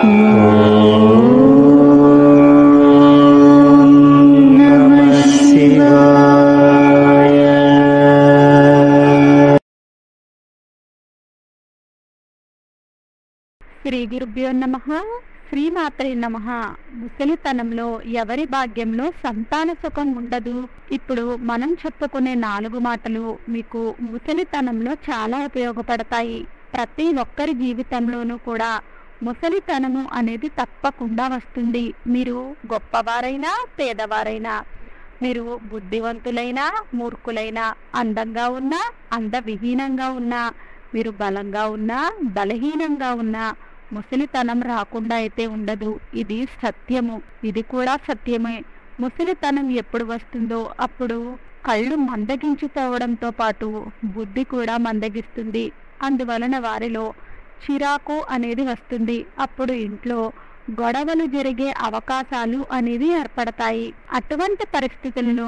శ్రీ గురుభ్యో నమః. శ్రీమాత్రే నమః. ముసలితనంలో ఎవరి భాగ్యంలో సంతాన సుఖం ఉండదు. ఇప్పుడు మనం చెప్పుకునే 4 మాటలు మీకు ముసలితనంలో చాలా ఉపయోగపడతాయి. ప్రతి ఒక్కరి జీవితంలోనూ కూడా ముసలితనము అనేది తప్పకుండా వస్తుంది. మీరు గొప్పవారైనా పేదవారైనా, మీరు బుద్ధివంతులైనా మూర్ఖులైనా, అందంగా ఉన్నా అందవిహీనంగా ఉన్నా, మీరు బలంగా ఉన్నా బలహీనంగా ఉన్నా ముసలితనం రాకుండా అయితే ఉండదు. ఇది సత్యము. ఇది కూడా సత్యమే. ముసలితనం ఎప్పుడు వస్తుందో అప్పుడు కళ్ళు మందగించిపోవడంతో పాటు బుద్ధి కూడా మందగిస్తుంది. అందువలన వారిలో చిరాకు అనేది వస్తుంది. అప్పుడు ఇంట్లో గొడవలు జరిగే అవకాశాలు అనేది ఏర్పడతాయి. అటువంటి పరిస్థితుల్లో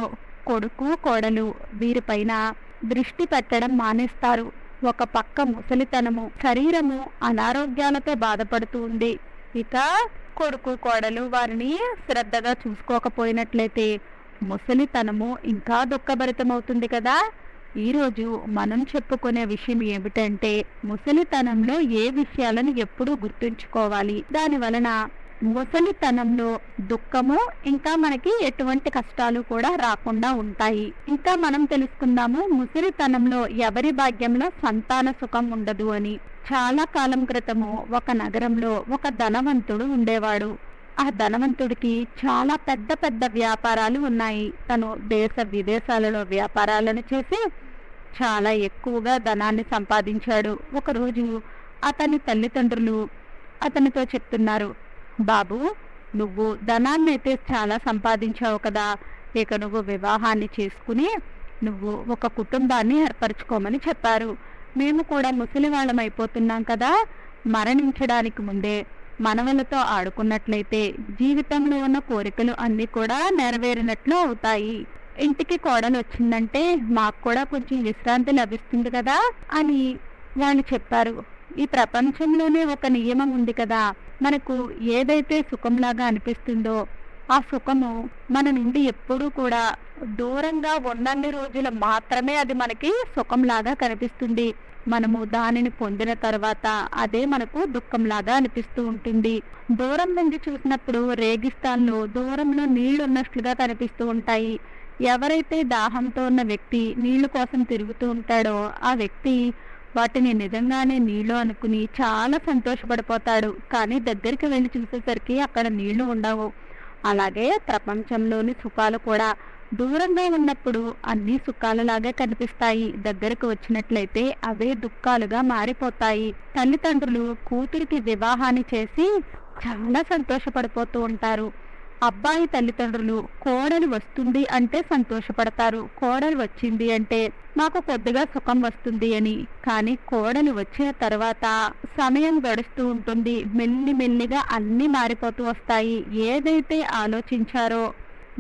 కొడుకు కోడలు వీరిపైన దృష్టి పెట్టడం మానేస్తారు. ఒక పక్క ముసలితనము, శరీరము అనారోగ్యాలతో బాధపడుతూ ఉంది. ఇక కొడుకు కోడలు వారిని శ్రద్ధగా చూసుకోకపోయినట్లయితే ముసలితనము ఇంకా దుఃఖభరితమవుతుంది కదా. ఈరోజు మనం చెప్పుకునే విషయం ఏమిటంటే, ముసలితనంలో ఏ విషయాలను ఎప్పుడూ గుర్తుంచుకోవాలి. దాని వలన ముసలితనంలో దుఃఖము ఇంకా మనకి ఎటువంటి కష్టాలు కూడా రాకుండా ఉంటాయి. ఇంకా మనం తెలుసుకుందాము ముసలితనంలో ఎవరి భాగ్యంలో సంతాన సుఖం ఉండదు అని. చాలా కాలం క్రితము ఒక నగరంలో ఒక ధనవంతుడు ఉండేవాడు. ఆ ధనవంతుడికి చాలా పెద్ద పెద్ద వ్యాపారాలు ఉన్నాయి. తను దేశ విదేశాలలో వ్యాపారాలను చేసి చాలా ఎక్కువగా ధనాన్ని సంపాదించాడు. ఒకరోజు అతని తల్లిదండ్రులు అతనితో చెప్తున్నారు, బాబు, నువ్వు ధనాన్ని అయితే చాలా సంపాదించావు కదా, ఇక నువ్వు వివాహాన్ని చేసుకుని నువ్వు ఒక కుటుంబాన్ని ఏర్పరచుకోమని చెప్పారు. మేము కూడా ముసలి వాళ్ళం అయిపోతున్నాం కదా, మరణించడానికి ముందే మనవలతో ఆడుకున్నట్లయితే జీవితంలో ఉన్న కోరికలు అన్నీ కూడా నెరవేరినట్లు అవుతాయి. ఇంటికి కోడలు వచ్చిందంటే మాకు కూడా కొంచెం విశ్రాంతి లభిస్తుంది కదా అని వాళ్ళు చెప్పారు. ఈ ప్రపంచంలోనే ఒక నియమం ఉంది కదా, మనకు ఏదైతే సుఖంలాగా అనిపిస్తుందో ఆ సుఖము మన నుండి ఎప్పుడూ కూడా దూరంగా ఉన్నన్ని రోజులు మాత్రమే అది మనకి సుఖంలాగా కనిపిస్తుంది. మనము దానిని పొందిన తర్వాత అదే మనకు దుఃఖంలాగా అనిపిస్తూ ఉంటుంది. దూరం నుంచి చూసినప్పుడు రేగిస్తాన్లో దూరంలో నీళ్లు ఉన్నట్లుగా కనిపిస్తూ ఉంటాయి. ఎవరైతే దాహంతో ఉన్న వ్యక్తి నీళ్ల కోసం తిరుగుతూ ఉంటాడో ఆ వ్యక్తి వాటిని నిజంగానే నీళ్లు అనుకుని చాలా సంతోషపడిపోతాడు. కానీ దగ్గరికి వెళ్ళి చూసేసరికి అక్కడ నీళ్లు ఉండవు. అలాగే ప్రపంచంలోని సుఖాలు కూడా దూరంగా ఉన్నప్పుడు అన్ని సుఖాలలాగే కనిపిస్తాయి. దగ్గరకు వచ్చినట్లయితే అవే దుఃఖాలుగా మారిపోతాయి. తల్లిదండ్రులు కూతురికి వివాహాన్ని చేసి చాలా సంతోషపడిపోతూ ఉంటారు. అబ్బాయి తల్లిదండ్రులు కోడలు వస్తుంది అంటే సంతోషపడతారు. కోడలు వచ్చింది అంటే మాకు కొద్దిగా సుఖం వస్తుంది అని. కానీ కోడలు వచ్చిన తర్వాత సమయం గడుస్తూ ఉంటుంది. మెల్లిమెల్లిగా అన్ని మారిపోతూ వస్తాయి. ఏదైతే ఆలోచించారో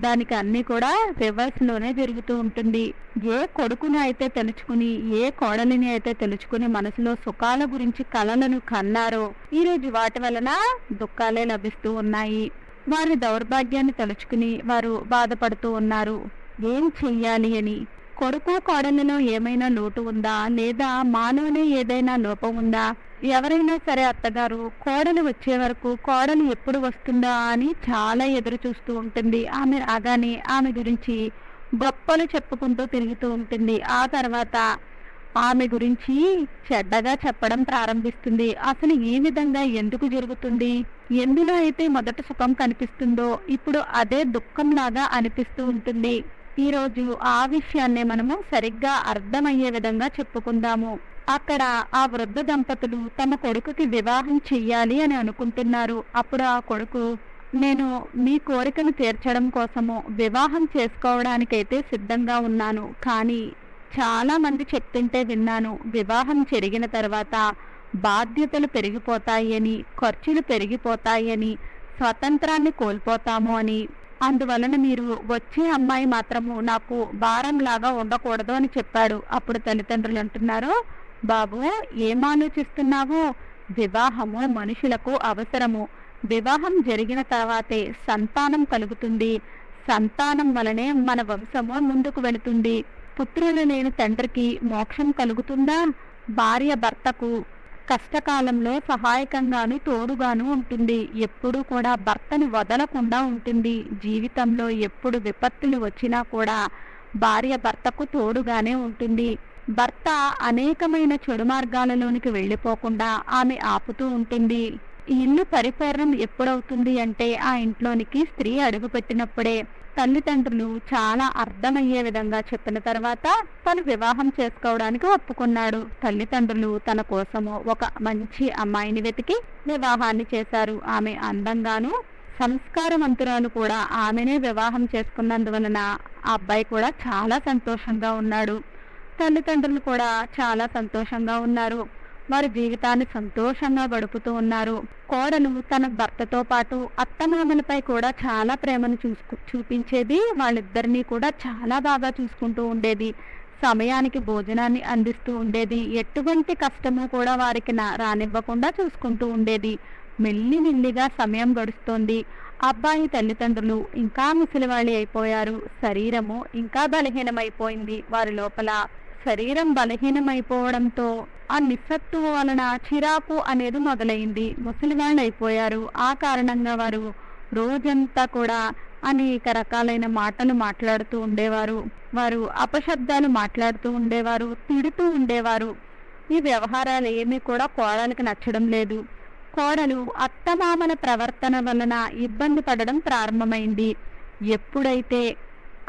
దానికి అన్ని కూడా రివర్స్ లోనే జరుగుతూ ఉంటుంది. ఏ కొడుకుని అయితే తెలుసుకుని ఏ కోడలిని అయితే తెలుసుకుని మనసులో సుఖాల గురించి కలలను కన్నారో ఈరోజు వాటి వలన దుఃఖాలే లభిస్తూ ఉన్నాయి. వారి దౌర్భాగ్యాన్ని తలుచుకుని వారు బాధపడుతూ ఉన్నారు. ఏం చెయ్యాలి అని. కొడుకు కోడలిలో ఏమైనా లోటు ఉందా, లేదా మాలోనే ఏదైనా లోపం ఉందా? ఎవరైనా సరే అత్తగారు కోడలు వచ్చే వరకు కోడలు ఎప్పుడు వస్తుందా అని చాలా ఎదురు చూస్తూ ఉంటుంది. ఆమె రాగానే ఆమె గురించి గొప్పలు చెప్పుకుంటూ తిరుగుతూ ఉంటుంది. ఆ తర్వాత ఆమె గురించి చెడ్డగా చెప్పడం ప్రారంభిస్తుంది. అసలు ఈ విధంగా ఎందుకు జరుగుతుంది? ఎందులో అయితే మొదట సుఖం కనిపిస్తుందో ఇప్పుడు అదే దుఃఖంలాగా అనిపిస్తూ ఉంటుంది. ఈరోజు ఆ విషయాన్నే మనము సరిగ్గా అర్థమయ్యే విధంగా చెప్పుకుందాము. అక్కడ ఆ వృద్ధ దంపతులు తమ కొడుకుకి వివాహం చెయ్యాలి అని అనుకుంటున్నారు. అప్పుడు ఆ కొడుకు, నేను మీ కోరికను తీర్చడం కోసము వివాహం చేసుకోవడానికైతే సిద్ధంగా ఉన్నాను. కానీ చాలా మంది చెప్తుంటే విన్నాను, వివాహం జరిగిన తర్వాత బాధ్యతలు పెరిగిపోతాయి అని, ఖర్చులు పెరిగిపోతాయి అని, స్వతంత్రాన్ని కోల్పోతాము అని. అందువలన మీరు వచ్చే అమ్మాయి మాత్రము నాకు భారంలాగా ఉండకూడదు అని చెప్పాడు. అప్పుడు తల్లిదండ్రులు అంటున్నారు, బాబు ఏం ఆలోచిస్తున్నావు? వివాహము మనుషులకు అవసరము. వివాహం జరిగిన తర్వాతే సంతానం కలుగుతుంది. సంతానం వలనే మన వంశము ముందుకు వెళుతుంది. పుత్రులు లేని తండ్రికి మోక్షం కలుగుతుందా? భార్య భర్తకు కష్టకాలంలో సహాయకంగాను తోడుగాను ఉంటుంది. ఎప్పుడూ కూడా భర్తని వదలకుండా ఉంటుంది. జీవితంలో ఎప్పుడు విపత్తులు వచ్చినా కూడా భార్య భర్తకు తోడుగానే ఉంటుంది. భర్త అనేకమైన చెడు మార్గాలలోనికి వెళ్ళిపోకుండా ఆమె ఆపుతూ ఉంటుంది. ఈ ఇల్లు పరిపూర్ణం ఎప్పుడవుతుంది అంటే ఆ ఇంట్లోనికి స్త్రీ అడుగుపెట్టినప్పుడే. తల్లిదండ్రులు చాలా అర్థమయ్యే విధంగా చెప్పిన తర్వాత తను వివాహం చేసుకోవడానికి ఒప్పుకున్నాడు. తల్లిదండ్రులు తన కోసము ఒక మంచి అమ్మాయిని వెతికి వివాహాన్ని చేశారు. ఆమె అందంగాను సంస్కారవంతురాలు కూడా. ఆమెనే వివాహం చేసుకున్నందువలన ఆ అబ్బాయి కూడా చాలా సంతోషంగా ఉన్నాడు. తల్లిదండ్రులు కూడా చాలా సంతోషంగా ఉన్నారు. వారి జీవితాన్ని సంతోషంగా గడుపుతూ ఉన్నారు. కోడలు తన భర్తతో పాటు అత్తమామలపై కూడా చాలా ప్రేమను చూపించేది. వాళ్ళిద్దరినీ కూడా చాలా బాగా చూసుకుంటూ ఉండేది. సమయానికి భోజనాన్ని అందిస్తూ ఉండేది. ఎటువంటి కష్టము కూడా వారికి రానివ్వకుండా చూసుకుంటూ ఉండేది. మెల్లిమెల్లిగా సమయం గడుస్తోంది. అబ్బాయి తల్లిదండ్రులు ఇంకా ముసలివాళ్ళి అయిపోయారు. శరీరము ఇంకా బలహీనమైపోయింది. వారి లోపల శరీరం బలహీనమైపోవడంతో ఆ నిస్సత్తు వలన చిరాకు అనేది మొదలైంది. ముసలివాళ్ళు అయిపోయారు. ఆ కారణంగా వారు రోజంతా కూడా అనేక రకాలైన మాటలు మాట్లాడుతూ ఉండేవారు. వారు అపశబ్దాలు మాట్లాడుతూ ఉండేవారు, తిడుతూ ఉండేవారు. ఈ వ్యవహారాలు ఏమీ కూడా కోడలికి నచ్చడం లేదు. కోడలు అత్తమామల ప్రవర్తన వలన ఇబ్బంది పడడం ప్రారంభమైంది. ఎప్పుడైతే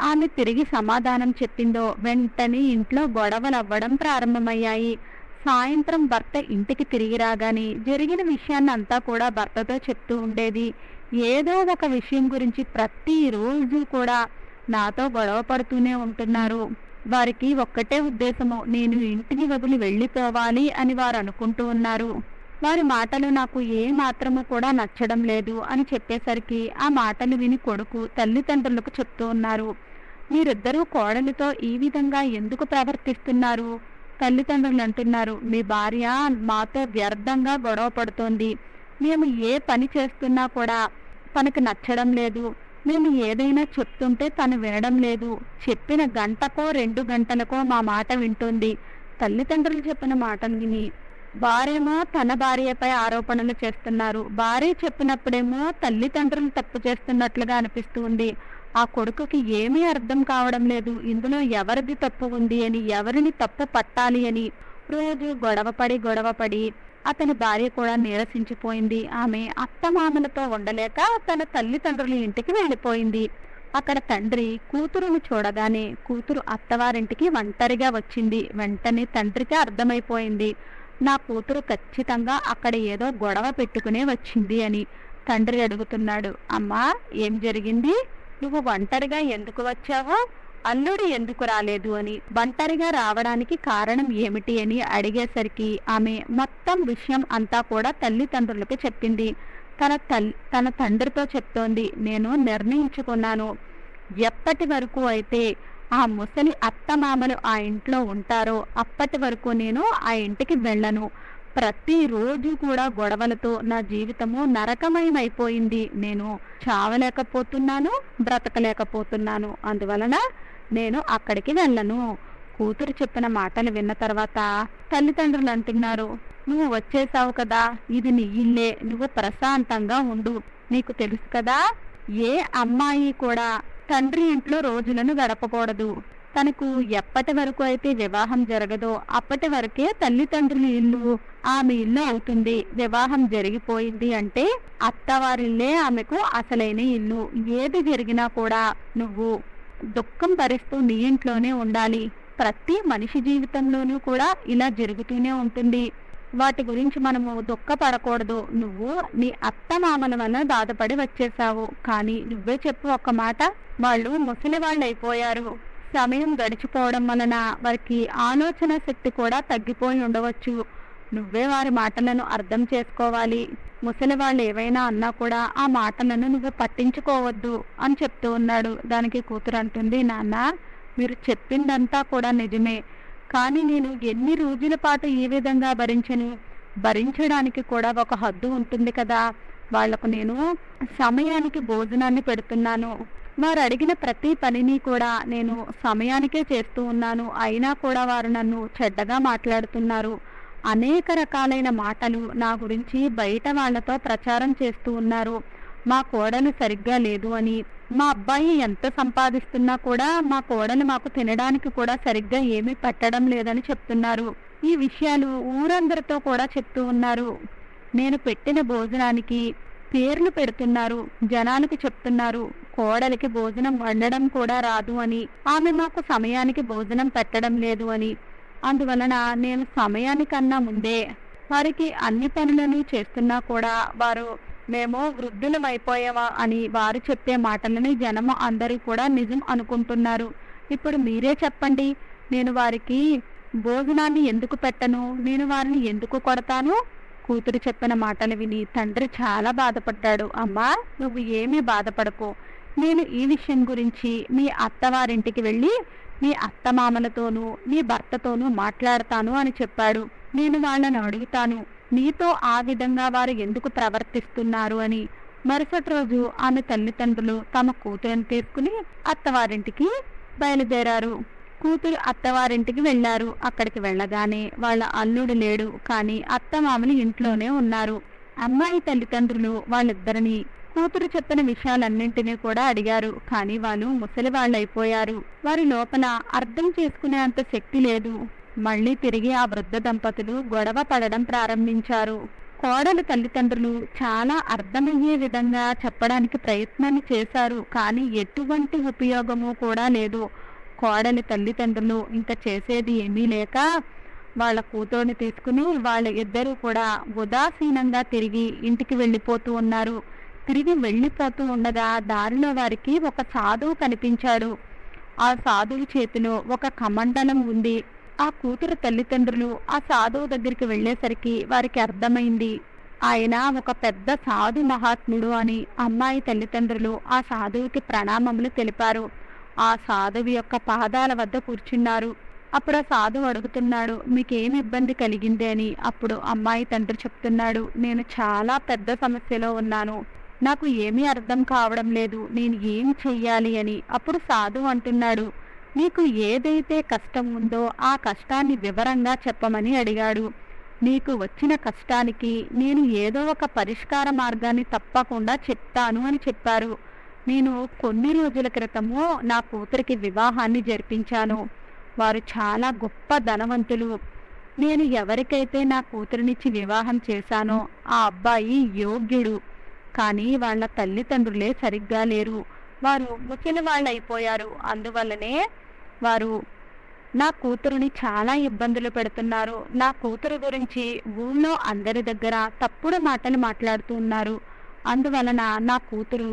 ఆమె తిరిగి సమాధానం చెప్పిందో వెంటనే ఇంట్లో గొడవలు అవ్వడం ప్రారంభమయ్యాయి. సాయంత్రం భర్త ఇంటికి తిరిగి రాగానే జరిగిన విషయాన్ని అంతా కూడా భర్తతో చెప్తూ ఉండేది. ఏదో ఒక విషయం గురించి ప్రతిరోజు కూడా నాతో గొడవ పడుతూనే ఉంటున్నారు. వారికి ఒక్కటే ఉద్దేశము, నేను ఇంటికి వదిలి వెళ్ళిపోవాలి అని వారు అనుకుంటూ ఉన్నారు. వారి మాటలు నాకు ఏ మాత్రము కూడా నచ్చడం లేదు అని చెప్పేసరికి ఆ మాటలు విని కొడుకు తల్లిదండ్రులకు చెప్తూ ఉన్నారు. మీరిద్దరూ కోడలితో ఈ విధంగా ఎందుకు ప్రవర్తిస్తున్నారు? తల్లిదండ్రులు అంటున్నారు, మీ భార్య మాతో వ్యర్థంగా గొడవ పడుతోంది. మేము ఏ పని చేస్తున్నా కూడా తనకు నచ్చడం లేదు. మేము ఏదైనా చెప్తుంటే తను వినడం లేదు. చెప్పిన గంటకో 2 గంటలకో మా మాట వింటుంది. తల్లిదండ్రులు చెప్పిన మాటను విని భార్యేమో తన భార్యపై ఆరోపణలు చేస్తున్నారు. భార్య చెప్పినప్పుడేమో తల్లిదండ్రులు తప్పు చేస్తున్నట్లుగా అనిపిస్తుంది. ఆ కొడుకుకి ఏమీ అర్థం కావడం లేదు. ఇందులో ఎవరిది తప్పు ఉంది అని, ఎవరిని తప్పు పట్టాలి అని రోజు గొడవపడి అతని భార్య కూడా నీరసించిపోయింది. ఆమె అత్తమామలతో ఉండలేక తన తల్లిదండ్రుల ఇంటికి వెళ్ళిపోయింది. అక్కడ తండ్రి కూతురును చూడగానే కూతురు అత్తవారింటికి ఒంటరిగా వచ్చింది. వెంటనే తండ్రికి అర్థమైపోయింది, నా కూతురు ఖచ్చితంగా అక్కడ ఏదో గొడవ పెట్టుకునే వచ్చింది అని. తండ్రి అడుగుతున్నాడు, అమ్మా ఏం జరిగింది? నువ్వు ఒంటరిగా ఎందుకు వచ్చావో, అల్లుడు ఎందుకు రాలేదు అని. ఒంటరిగా రావడానికి కారణం ఏమిటి అని అడిగేసరికి ఆమె మొత్తం విషయం అంతా కూడా తల్లిదండ్రులకు చెప్పింది. తన తండ్రితో చెప్తోంది, నేను నిర్ణయించుకున్నాను, ఎప్పటి వరకు అయితే ఆ ముసలి అత్తమామలు ఆ ఇంట్లో ఉంటారో అప్పటి వరకు నేను ఆ ఇంటికి వెళ్ళను. ప్రతిరోజు కూడా గొడవలతో నా జీవితము నరకమయమైపోయింది. నేను చావలేకపోతున్నాను, బ్రతకలేకపోతున్నాను. అందువలన నేను అక్కడికి వెళ్ళను. కూతురు చెప్పిన మాటలు విన్న తర్వాత తల్లిదండ్రులు అంటున్నారు, నువ్వు వచ్చేసావు కదా, ఇది నీ ఇల్లే, నువ్వు ప్రశాంతంగా ఉండు. నీకు తెలుసు కదా, ఏ అమ్మాయి కూడా తండ్రి ఇంట్లో రోజులను గడపకూడదు. తనకు ఎప్పటి వరకు అయితే వివాహం జరగదో అప్పటి వరకే తల్లిదండ్రుల ఇల్లు ఆమె ఇల్లు అవుతుంది. వివాహం జరిగిపోయింది అంటే అత్తవారిల్లే ఆమెకు అసలైన ఇల్లు. ఏది జరిగినా కూడా నువ్వు దుఃఖం భరిస్తూ నీ ఇంట్లోనే ఉండాలి. ప్రతి మనిషి జీవితంలోనూ కూడా ఇలా జరుగుతూనే ఉంటుంది. వాటి గురించి మనము దుఃఖపడకూడదు. నువ్వు నీ అత్తమామల వల్ల బాధపడి వచ్చేసావు, కానీ నువ్వే చెప్పు ఒక్క మాట, వాళ్ళు ముసలి వాళ్ళు అయిపోయారు. సమయం గడిచిపోవడం వలన వారికి ఆలోచన శక్తి కూడా తగ్గిపోయి ఉండవచ్చు. నువ్వే వారి మాటలను అర్థం చేసుకోవాలి. ముసలి వాళ్ళు ఏవైనా అన్నా కూడా ఆ మాటలను నువ్వు పట్టించుకోవద్దు అని చెప్తూ ఉన్నాడు. దానికి కూతురు అంటుంది, నాన్న మీరు చెప్పిందంతా కూడా నిజమే, కానీ నేను ఎన్ని రోజుల పాటు ఈ విధంగా భరించడానికి కూడా ఒక హద్దు ఉంటుంది కదా. వాళ్లకు నేను సమయానికి భోజనాన్ని పెడుతున్నాను. వారు అడిగిన ప్రతి పనిని కూడా నేను సమయానికే చేస్తూ ఉన్నాను. అయినా కూడా వారు నన్ను చెడ్డగా మాట్లాడుతున్నారు. అనేక రకాలైన మాటలు నా గురించి బయట వాళ్లతో ప్రచారం చేస్తూ ఉన్నారు. మా కోడలు సరిగ్గా లేదు అని, మా అబ్బాయి ఎంత సంపాదిస్తున్నా కూడా మా కోడలు మాకు తినడానికి కూడా సరిగ్గా ఏమీ పెట్టడం లేదని చెప్తున్నారు. ఈ విషయాలు ఊరందరితో కూడా చెప్తూ ఉన్నారు. నేను పెట్టిన భోజనానికి పేర్లు పెడుతున్నారు. జనానికి చెప్తున్నారు కోడలికి భోజనం వండడం కూడా రాదు అని, ఆమె మాకు సమయానికి భోజనం పెట్టడం లేదు అని. అందువలన నేను సమయానికన్నా ముందే వారికి అన్ని పనులను చేస్తున్నా కూడా వారు మేము వృద్ధులం అయిపోయావా అని వారు చెప్పే మాటలని జనము అందరూ కూడా నిజం అనుకుంటున్నారు. ఇప్పుడు మీరే చెప్పండి, నేను వారికి భోజనాన్ని ఎందుకు పెట్టను? నేను వారిని ఎందుకు కొడతాను? కూతురు చెప్పిన మాటలు విని తండ్రి చాలా బాధపడ్డాడు. అమ్మా, నువ్వు ఏమీ బాధపడకు. నేను ఈ విషయం గురించి మీ అత్తవారింటికి వెళ్ళి మీ అత్తమామలతోనూ మీ భర్తతోనూ మాట్లాడతాను అని చెప్పాడు. నేను వాళ్ళని అడుగుతాను, నీతో ఆ విధంగా వారు ఎందుకు ప్రవర్తిస్తున్నారు అని. మరుసటి రోజు ఆమె తల్లిదండ్రులు తమ కూతురుని తీసుకుని అత్తవారింటికి బయలుదేరారు. కూతురు అత్తవారింటికి వెళ్లారు. అక్కడికి వెళ్ళగానే వాళ్ళ అల్లుడు లేడు, కానీ అత్తమామలు ఇంట్లోనే ఉన్నారు. అమ్మాయి తల్లిదండ్రులు వాళ్ళిద్దరిని కూతురు చెప్పిన విషయాలన్నింటినీ కూడా అడిగారు. కానీ వాళ్ళు ముసలి వాళ్ళైపోయారు. వారి లోపల అర్థం చేసుకునే అంత శక్తి లేదు. మళ్లీ తిరిగి ఆ వృద్ధ దంపతులు గొడవ పడడం ప్రారంభించారు. కోడలు తల్లిదండ్రులు చాలా అర్థమయ్యే విధంగా చెప్పడానికి ప్రయత్నాన్ని చేశారు, కానీ ఎటువంటి ఉపయోగము కూడా లేదు. కోడలి తల్లిదండ్రులు ఇంకా చేసేది ఏమీ లేక వాళ్ళ కూతురుని తీసుకుని వాళ్ళ ఇద్దరూ కూడా ఉదాసీనంగా తిరిగి ఇంటికి వెళ్ళిపోతూ ఉన్నారు. తిరిగి వెళ్ళిపోతూ ఉండగా దారిలో వారికి ఒక సాధువు కనిపించాడు. ఆ సాధువు చేతిలో ఒక కమండలం ఉంది. ఆ కూతురు తల్లిదండ్రులు ఆ సాధువు దగ్గరికి వెళ్ళేసరికి వారికి అర్థమైంది ఆయన ఒక పెద్ద సాధు మహాత్ముడు అని. అమ్మాయి తల్లిదండ్రులు ఆ సాధువుకి ప్రణామములు తెలిపారు. ఆ సాధువు యొక్క పాదాల వద్ద కూర్చున్నారు. అప్పుడు ఆ సాధువు అడుగుతున్నాడు, మీకేమి ఇబ్బంది కలిగింది అని. అప్పుడు అమ్మాయి తండ్రి చెప్తున్నాడు, నేను చాలా పెద్ద సమస్యలో ఉన్నాను, నాకు ఏమీ అర్థం కావడం లేదు, నేను ఏం చెయ్యాలి అని. అప్పుడు సాధువు అంటున్నాడు, నీకు ఏదైతే కష్టం ఉందో ఆ కష్టాన్ని వివరంగా చెప్పమని అడిగాడు. నీకు వచ్చిన కష్టానికి నేను ఏదో ఒక పరిష్కార మార్గాన్ని తప్పకుండా చెప్తాను అని చెప్పారు. నేను కొన్ని రోజుల క్రితము నా కూతురికి వివాహాన్ని జరిపించాను. వారు చాలా గొప్ప ధనవంతులు. నేను ఎవరికైతే నా కూతురినిచ్చి వివాహం చేశానో ఆ అబ్బాయి యోగ్యుడు, కానీ వాళ్ళ తల్లిదండ్రులే సరిగ్గా లేరు. వారు ముసలి వాళ్ళు అయిపోయారు. అందువల్లనే వారు నా కూతురుని చాలా ఇబ్బందులు పెడుతున్నారు. నా కూతురు గురించి ఊళ్ళో అందరి దగ్గర తప్పుడు మాటలు మాట్లాడుతూ ఉన్నారు. అందువలన నా కూతురు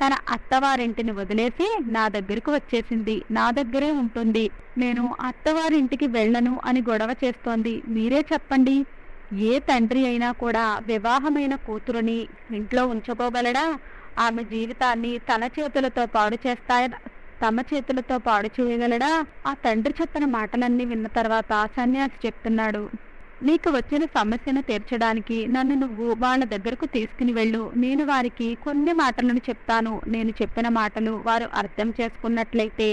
తన అత్తవారింటిని వదిలేసి నా దగ్గరకు వచ్చేసింది. నా దగ్గరే ఉంటుంది. నేను అత్తవారింటికి వెళ్ళను అని గొడవ చేస్తోంది. మీరే చెప్పండి, ఏ తండ్రి అయినా కూడా వివాహమైన కూతురుని ఇంట్లో ఉంచుకోగలడా? ఆమె జీవితాన్ని తమ చేతులతో పాడు చేయగలడా? ఆ తండ్రి చెప్పిన మాటలన్నీ విన్న తర్వాత సన్యాసి చెప్తున్నాడు, నీకు వచ్చిన సమస్యను తీర్చడానికి నన్ను నువ్వు వాళ్ళ దగ్గరకు తీసుకుని వెళ్ళు. నేను వారికి కొన్ని మాటలను చెప్తాను. నేను చెప్పిన మాటలు వారు అర్థం చేసుకున్నట్లయితే,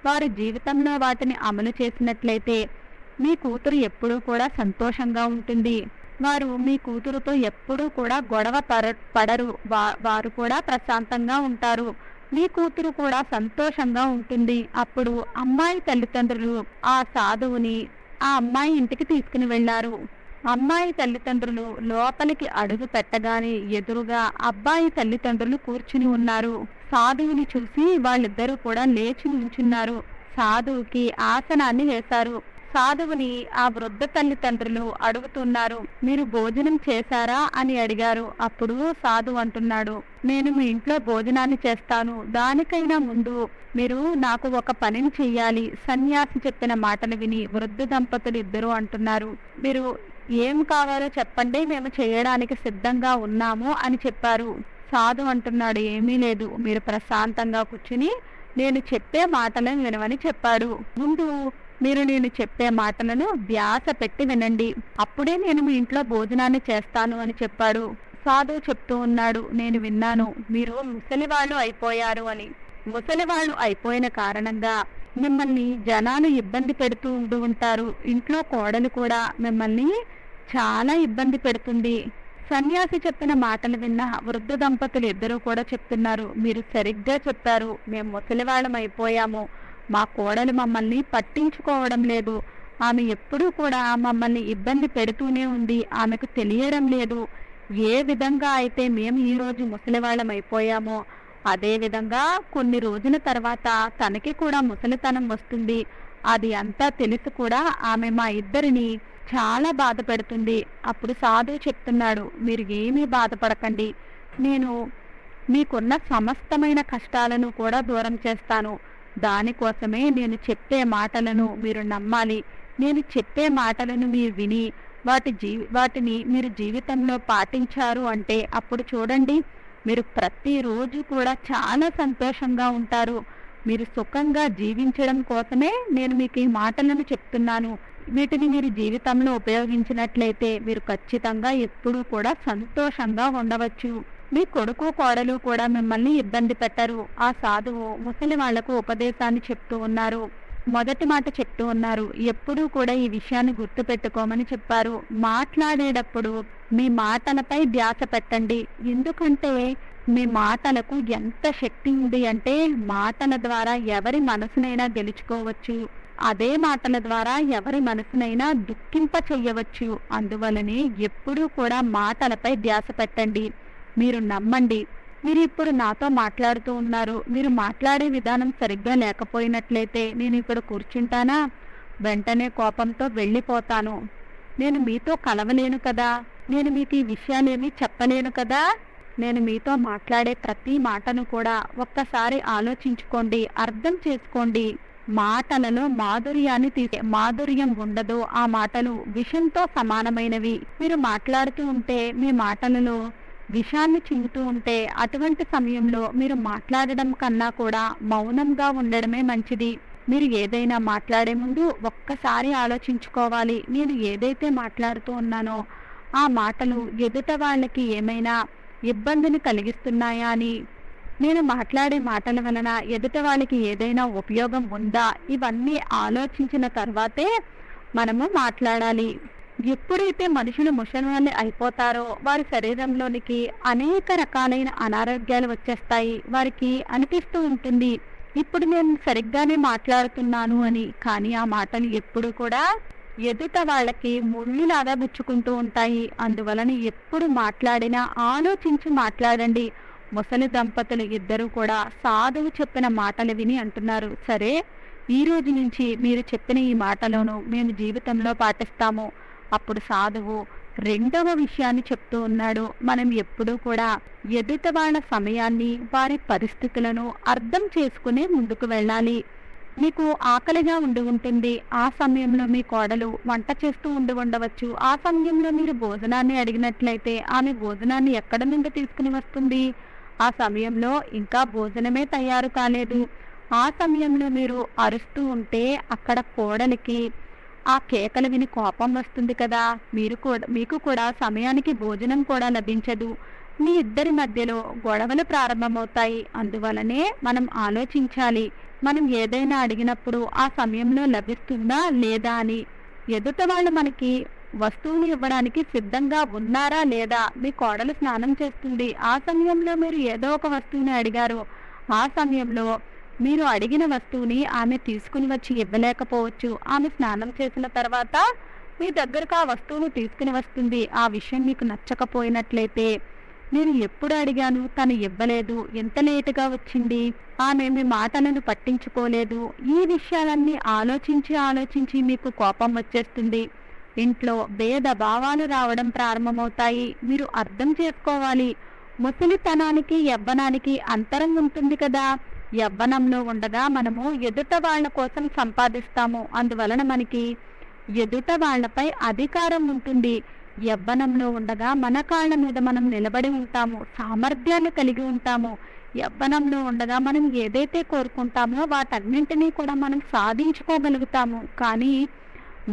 వారి జీవితంలో వాటిని అమలు చేసినట్లయితే మీ కూతురు ఎప్పుడూ కూడా సంతోషంగా ఉంటుంది. వారు మీ కూతురుతో ఎప్పుడూ కూడా గొడవ పడరు. వారు కూడా ప్రశాంతంగా ఉంటారు. మీ కూతురు కూడా సంతోషంగా ఉంటుంది. అప్పుడు అమ్మాయి తల్లిదండ్రులు ఆ సాధువుని ఆ అమ్మాయి ఇంటికి తీసుకుని వెళ్లారు. అమ్మాయి తల్లిదండ్రులు లోపలికి అడుగు పెట్టగానే ఎదురుగా అబ్బాయి తల్లిదండ్రులు కూర్చుని ఉన్నారు. సాధువుని చూసి వాళ్ళిద్దరూ కూడా లేచి నుంచున్నారు. సాధువుకి ఆసనాన్ని వేశారు. సాధువుని ఆ వృద్ధ తల్లిదండ్రులు అడుగుతున్నారు, మీరు భోజనం చేశారా అని అడిగారు. అప్పుడు సాధువు అంటున్నాడు, నేను మీ ఇంట్లో భోజనాన్ని చేస్తాను, దానికైనా ముందు మీరు నాకు ఒక పనిని చెయ్యాలి. సన్యాసి చెప్పిన మాటలు విని వృద్ధ దంపతులు ఇద్దరు అంటున్నారు, మీరు ఏం కావాలో చెప్పండి, మేము చేయడానికి సిద్ధంగా ఉన్నాము అని చెప్పారు. సాధువు అంటున్నాడు, ఏమీ లేదు, మీరు ప్రశాంతంగా కూర్చుని నేను చెప్పే మాటలను వినమని చెప్పాడు. ముందు మీరు నేను చెప్పే మాటలను ధ్యాస పెట్టి వినండి, అప్పుడే నేను మీ ఇంట్లో భోజనాన్ని చేస్తాను అని చెప్పాడు. సాధువు చెప్తూ ఉన్నాడు, నేను విన్నాను మీరు ముసలివాళ్ళు అయిపోయారు అని. ముసలివాళ్ళు అయిపోయిన కారణంగా మిమ్మల్ని జనాలు ఇబ్బంది పెడుతూ ఉంటారు. ఇంట్లో కోడలు కూడా మిమ్మల్ని చాలా ఇబ్బంది పెడుతుంది. సన్యాసి చెప్పిన మాటలు విన్న వృద్ధ దంపతులు ఇద్దరూ కూడా చెప్తున్నారు, మీరు సరిగ్గా చెప్పారు, మేము ముసలివాళ్ళం అయిపోయాము. మా కోడలు మమ్మల్ని పట్టించుకోవడం లేదు. ఆమె ఎప్పుడూ కూడా మమ్మల్ని ఇబ్బంది పెడుతూనే ఉంది. ఆమెకు తెలియడం లేదు ఏ విధంగా అయితే మేము ఈరోజు ముసలివాళ్ళం అయిపోయామో అదే విధంగా కొన్ని రోజుల తర్వాత తనకి కూడా ముసలితనం వస్తుంది. అది అంతా తెలుసు కూడా ఆమె మా ఇద్దరిని చాలా బాధ పెడుతుంది. అప్పుడు సాధువు చెప్తున్నాడు, మీరు ఏమీ బాధపడకండి, నేను మీకున్న సమస్తమైన కష్టాలను కూడా దూరం చేస్తాను. దానికోసమే నేను చెప్పే మాటలను మీరు నమ్మాలి. నేను చెప్పే మాటలను మీరు విని వాటిని మీరు జీవితంలో పాటించారు అంటే అప్పుడు చూడండి, మీరు ప్రతిరోజు కూడా చాలా సంతోషంగా ఉంటారు. మీరు సుఖంగా జీవించడం కోసమే నేను మీకు ఈ మాటలను చెప్తున్నాను. వీటిని మీరు జీవితంలో ఉపయోగించినట్లయితే మీరు ఖచ్చితంగా ఎప్పుడూ కూడా సంతోషంగా ఉండవచ్చు. మీ కొడుకు కోడలు కూడా మిమ్మల్ని ఇబ్బంది పెట్టరు. ఆ సాధువు ముసలి వాళ్లకు ఉపదేశాన్ని చెప్తూ ఉన్నారు. మొదటి మాట చెప్తూ ఉన్నారు, ఎప్పుడూ కూడా ఈ విషయాన్ని గుర్తు పెట్టుకోమని చెప్పారు. మాట్లాడేటప్పుడు మీ మాటలపై ధ్యాస పెట్టండి. ఎందుకంటే మీ మాటలకు ఎంత శక్తి ఉంది అంటే మాటల ద్వారా ఎవరి మనసునైనా గెలుచుకోవచ్చు. అదే మాటల ద్వారా ఎవరి మనసునైనా దుఃఖింప చెయ్యవచ్చు. అందువలనే ఎప్పుడూ కూడా మాటలపై ధ్యాస పెట్టండి. మీరు నమ్మండి. మీరు ఇప్పుడు నాతో మాట్లాడుతూ ఉన్నారు. మీరు మాట్లాడే విధానం సరిగ్గా లేకపోయినట్లయితే నేను ఇక్కడ కూర్చుంటానా? వెంటనే కోపంతో వెళ్ళిపోతాను. నేను మీతో కలవలేను కదా. నేను మీకు ఈ విషయాలేమీ చెప్పలేను కదా. నేను మీతో మాట్లాడే ప్రతి మాటను కూడా ఒక్కసారి ఆలోచించుకోండి, అర్థం చేసుకోండి. మాటలలో మాధుర్యం ఉండదు. ఆ మాటలు విషంతో సమానమైనవి. మీరు మాట్లాడుతూ ఉంటే మీ మాటలలో విషాన్ని చిందుతూ ఉంటే అటువంటి సమయంలో మీరు మాట్లాడడం కన్నా కూడా మౌనంగా ఉండడమే మంచిది. మీరు ఏదైనా మాట్లాడే ముందు ఒక్కసారి ఆలోచించుకోవాలి, నేను ఏదైతే మాట్లాడుతూ ఉన్నానో ఆ మాటలు ఎదుట వాళ్ళకి ఏమైనా ఇబ్బందిని కలిగిస్తున్నాయా అని, నేను మాట్లాడే మాటల వలన ఎదుట వాళ్ళకి ఏదైనా ఉపయోగం ఉందా, ఇవన్నీ ఆలోచించిన తర్వాతే మనము మాట్లాడాలి. ఎప్పుడైతే మనుషులు ముసలివాళ్ళు అయిపోతారో వారి శరీరంలోనికి అనేక రకాలైన అనారోగ్యాలు వచ్చేస్తాయి. వారికి అనిపిస్తూ ఉంటుంది, ఇప్పుడు నేను సరిగ్గానే మాట్లాడుతున్నాను అని. కానీ ఆ మాటలు ఎప్పుడు కూడా ఎదుట వాళ్ళకి ముళ్ళులాగా గుచ్చుకుంటూ ఉంటాయి. అందువలన ఎప్పుడు మాట్లాడినా ఆలోచించి మాట్లాడండి. ముసలి దంపతులు ఇద్దరు కూడా సాధువు చెప్పిన మాటలు విని అంటున్నారు, సరే ఈ రోజు నుంచి మీరు చెప్పిన ఈ మాటలను మేము జీవితంలో పాటిస్తాము. అప్పుడు సాధువు రెండవ విషయాన్ని చెప్తూ ఉన్నాడు, మనం ఎప్పుడూ కూడా ఎదుట వాళ్ళ సమయాన్ని వారి పరిస్థితులను అర్థం చేసుకునే ముందుకు వెళ్ళాలి. మీకు ఆకలిగా ఉంటుంది. ఆ సమయంలో మీ కోడలు వంట చేస్తూ ఉండవచ్చు. ఆ సమయంలో మీరు భోజనాన్ని అడిగినట్లయితే ఆమె భోజనాన్ని ఎక్కడ నుండి తీసుకుని వస్తుంది? ఆ సమయంలో ఇంకా భోజనమే తయారు కాలేదు. ఆ సమయంలో మీరు అరుస్తూ ఉంటే అక్కడ కోడలికి ఆ కేకలు విని కోపం వస్తుంది కదా. మీకు కూడా సమయానికి భోజనం కూడా లభించదు. మీ ఇద్దరి మధ్యలో గొడవలు ప్రారంభమవుతాయి. అందువలనే మనం ఆలోచించాలి, మనం ఏదైనా అడిగినప్పుడు ఆ సమయంలో లభిస్తుందా లేదా అని. ఎదుట వాళ్ళు మనకి వస్తువులు ఇవ్వడానికి సిద్ధంగా ఉన్నారా లేదా? మీ కోడలు స్నానం చేస్తుంది, ఆ సమయంలో మీరు ఏదో ఒక వస్తువుని అడిగారు. ఆ సమయంలో మీరు అడిగిన వస్తువుని ఆమె తీసుకుని వచ్చి ఇవ్వలేకపోవచ్చు. ఆమె స్నానం చేసిన తర్వాత మీ దగ్గరకు ఆ వస్తువును తీసుకుని వస్తుంది. ఆ విషయం మీకు నచ్చకపోయినట్లయితే, నేను ఎప్పుడు అడిగాను తను ఇవ్వలేదు, ఎంత లేటుగా వచ్చింది, ఆమె మీ మాటలను పట్టించుకోలేదు, ఈ విషయాలన్నీ ఆలోచించి మీకు కోపం వచ్చేస్తుంది. ఇంట్లో భేద భావాలు రావడం ప్రారంభమవుతాయి. మీరు అర్థం చేసుకోవాలి, ముసలితనానికి యవ్వనానికి అంతరం ఉంటుంది కదా. యవ్వనంలో ఉండగా మనము ఎదుట వాళ్ళ కోసం సంపాదిస్తాము. అందువలన మనకి ఎదుట వాళ్ళపై అధికారం ఉంటుంది. యవ్వనంలో ఉండగా మన కాళ్ళ మీద మనం నిలబడి ఉంటాము, సామర్థ్యాన్ని కలిగి ఉంటాము. యవ్వనంలో ఉండగా మనం ఏదైతే కోరుకుంటామో వాటన్నింటినీ కూడా మనం సాధించుకోగలుగుతాము. కానీ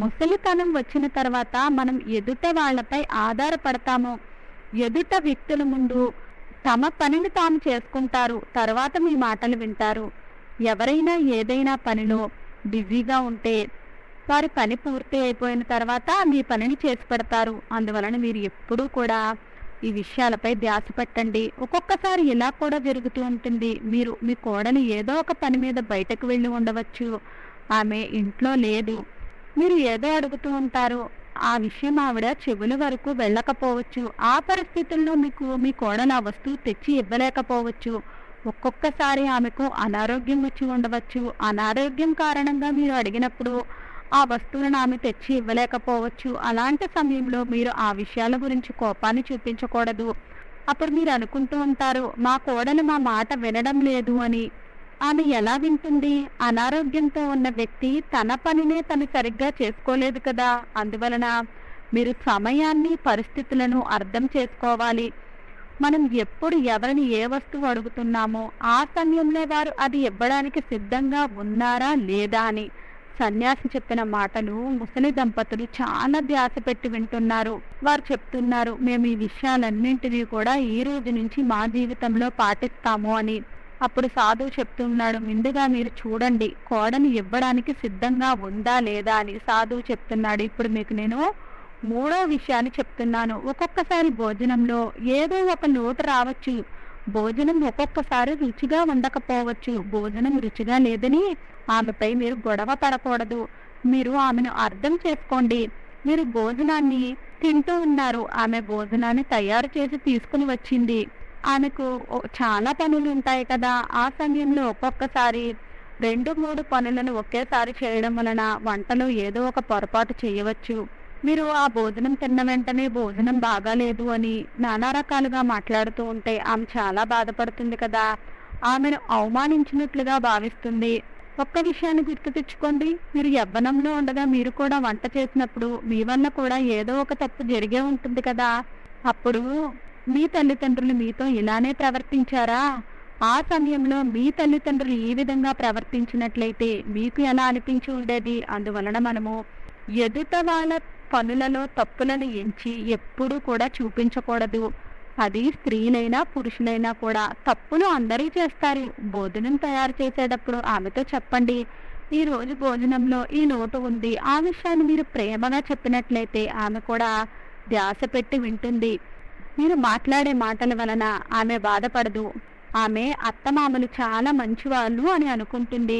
ముసలితనం వచ్చిన తర్వాత మనం ఎదుట వాళ్ళపై ఆధారపడతాము. ఎదుట వ్యక్తుల ముందు తమ పనిని తాము చేసుకుంటారు, తర్వాత మీ మాటలు వింటారు. ఎవరైనా ఏదైనా పనిలో బిజీగా ఉంటే వారి పని పూర్తి అయిపోయిన తర్వాత మీ పనిని చేసి పెడతారు. అందువలన మీరు ఎప్పుడూ కూడా ఈ విషయాలపై ధ్యాస పెట్టండి. ఒక్కొక్కసారి ఇలా కూడా జరుగుతూ ఉంటుంది. మీరు మీ కోడలు ఏదో ఒక పని మీద బయటకు వెళ్ళి ఉండవచ్చు, ఆమె ఇంట్లో లేదు. మీరు ఏదో అడుగుతూ ఉంటారు, ఆ విషయం ఆవిడ చెవుల వరకు వెళ్ళకపోవచ్చు. ఆ పరిస్థితుల్లో మీకు మీ కోడలు ఆ వస్తువు తెచ్చి ఇవ్వలేకపోవచ్చు. ఒక్కొక్కసారి ఆమెకు అనారోగ్యం వచ్చి ఉండవచ్చు. అనారోగ్యం కారణంగా మీరు అడిగినప్పుడు ఆ వస్తువులను ఆమె తెచ్చి ఇవ్వలేకపోవచ్చు. అలాంటి సమయంలో మీరు ఆ విషయాల గురించి కోపాన్ని చూపించకూడదు. అప్పుడు మీరు అనుకుంటూ ఉంటారు, మా కోడలు మా మాట వినడం లేదు అని. ఆమె ఎలా వింటుంది? అనారోగ్యంతో ఉన్న వ్యక్తి తన పనినే తను సరిగ్గా చేసుకోలేదు కదా. అందువలన మీరు సమయాన్ని, పరిస్థితులను అర్థం చేసుకోవాలి. మనం ఎప్పుడు ఎవరిని ఏ వస్తువు అడుగుతున్నామో ఆ సమయంలో వారు అది ఇవ్వడానికి సిద్ధంగా ఉన్నారా లేదా అని. సన్యాసి చెప్పిన మాటలు ముసలి దంపతులు చాలా ధ్యాస పెట్టి వింటున్నారు. వారు చెప్తున్నారు, మేము ఈ విషయాలన్నింటినీ కూడా ఈ రోజు నుంచి మా జీవితంలో పాటిస్తాము అని. అప్పుడు సాధువు చెప్తున్నాడు, ముందుగా మీరు చూడండి కోడని ఇవ్వడానికి సిద్ధంగా ఉందా లేదా అని. సాధువు చెప్తున్నాడు, ఇప్పుడు మీకు నేను మూడో విషయాన్ని చెప్తున్నాను. ఒక్కొక్కసారి భోజనంలో ఏదో ఒక లోటు రావచ్చు. భోజనం ఒక్కొక్కసారి రుచిగా ఉండకపోవచ్చు. భోజనం రుచిగా లేదని ఆమెపై మీరు గొడవ పడకూడదు. మీరు ఆమెను అర్థం చేసుకోండి. మీరు భోజనాన్ని తింటూ ఉన్నారు, ఆమె భోజనాన్ని తయారు చేసి తీసుకుని వచ్చింది. ఆమెకు చాలా పనులు ఉంటాయి కదా. ఆ సమయంలో ఒక్కొక్కసారి 2-3 పనులను ఒకేసారి చేయడం వలన వంటలో ఏదో ఒక పొరపాటు చేయవచ్చు. మీరు ఆ భోజనం తిన్న వెంటనే భోజనం బాగాలేదు అని నానా రకాలుగా మాట్లాడుతూ ఉంటే ఆమె చాలా బాధపడుతుంది కదా. ఆమెను అవమానించినట్లుగా భావిస్తుంది. ఒక్క విషయాన్ని గుర్తు తెచ్చుకోండి, మీరు యవ్వనంలో ఉండగా మీరు కూడా వంట చేసినప్పుడు మీ వల్ల కూడా ఏదో ఒక తప్పు జరిగే ఉంటుంది కదా. అప్పుడు మీ తల్లిదండ్రులు మీతో ఇలానే ప్రవర్తించారా? ఆ సమయంలో మీ తల్లిదండ్రులు ఈ విధంగా ప్రవర్తించినట్లయితే మీకు ఎలా అనిపించి ఉండేది? అందువలన మనము ఎదుట వాళ్ళ పనులలో తప్పులను ఎంచి ఎప్పుడూ కూడా చూపించకూడదు. అది స్త్రీలైనా పురుషులైనా కూడా తప్పులు అందరూ చేస్తారు. భోజనం తయారు చేసేటప్పుడు ఆమెతో చెప్పండి, ఈ రోజు భోజనంలో ఈ లోటు ఉంది. ఆ విషయాన్ని మీరు ప్రేమగా చెప్పినట్లయితే ఆమె కూడా ధ్యాస పెట్టి వింటుంది. మీరు మాట్లాడే మాటల వలన ఆమె బాధపడదు. ఆమె అత్తమామలు చాలా మంచివాళ్ళు అని అనుకుంటుంది.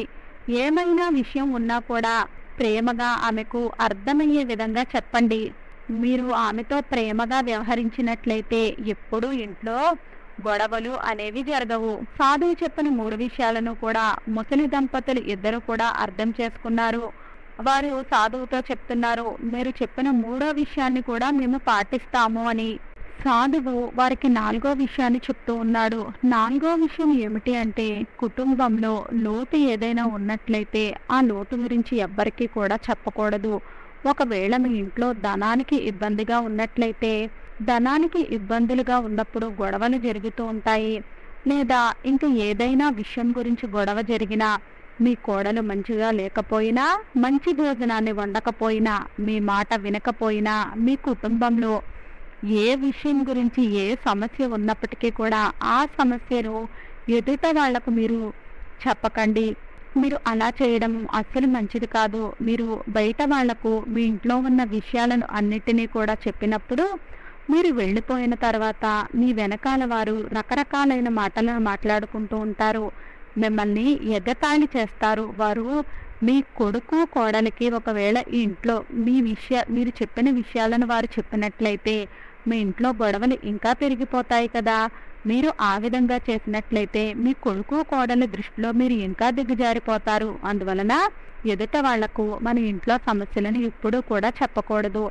ఏమైనా విషయం ఉన్నా కూడా ప్రేమగా ఆమెకు అర్థమయ్యే విధంగా చెప్పండి. మీరు ఆమెతో ప్రేమగా వ్యవహరించినట్లయితే ఎప్పుడూ ఇంట్లో గొడవలు అనేవి జరగవు. సాధువు చెప్పిన 3 విషయాలను కూడా ముసలి దంపతులు ఇద్దరు కూడా అర్థం చేసుకున్నారు. వారు సాధువుతో చెప్తున్నారు, మీరు చెప్పిన 3వ విషయాన్ని కూడా మేము పాటిస్తాము అని. సాధువు వారికి 4వ విషయాన్ని చెప్తూ ఉన్నాడు. 4వ విషయం ఏమిటి అంటే, కుటుంబంలో లోటు ఏదైనా ఉన్నట్లయితే ఆ లోటు గురించి ఎవ్వరికీ కూడా చెప్పకూడదు. ఒకవేళ మీ ఇంట్లో ధనానికి ఇబ్బందిగా ఉన్నట్లయితే, ధనానికి ఇబ్బందులుగా ఉన్నప్పుడు గొడవలు జరుగుతూ ఉంటాయి. లేదా ఇంకా ఏదైనా విషయం గురించి గొడవ జరిగినా, మీ కోడలు మంచిగా లేకపోయినా, మంచి భోజనాన్ని వండకపోయినా, మీ మాట వినకపోయినా, మీ కుటుంబంలో ఏ విషయం గురించి ఏ సమస్య ఉన్నప్పటికీ కూడా ఆ సమస్యను ఎదుట వాళ్లకు మీరు చెప్పకండి. మీరు అలా చేయడం అస్సలు మంచిది కాదు. మీరు బయట వాళ్లకు మీ ఇంట్లో ఉన్న విషయాలను అన్నిటినీ కూడా చెప్పినప్పుడు మీరు వెళ్ళిపోయిన తర్వాత మీ వెనకాల వారు రకరకాలైన మాటలను మాట్లాడుకుంటూ ఉంటారు. మిమ్మల్ని ఎగతాళి చేస్తారు. వారు మీ కొడుకు కోడలికి ఒకవేళ ఈ ఇంట్లో మీరు చెప్పిన విషయాలను వారు చెప్పినట్లయితే మీ ఇంట్లో గొడవలు ఇంకా పెరిగిపోతాయి కదా. మీరు ఆ విధంగా చేసినట్లయితే మీ కొడుకు కోడల దృష్టిలో మీరు ఇంకా దిగజారిపోతారు. అందువలన ఎదుట వాళ్లకు మన ఇంట్లో సమస్యలను ఎప్పుడూ కూడా చెప్పకూడదు.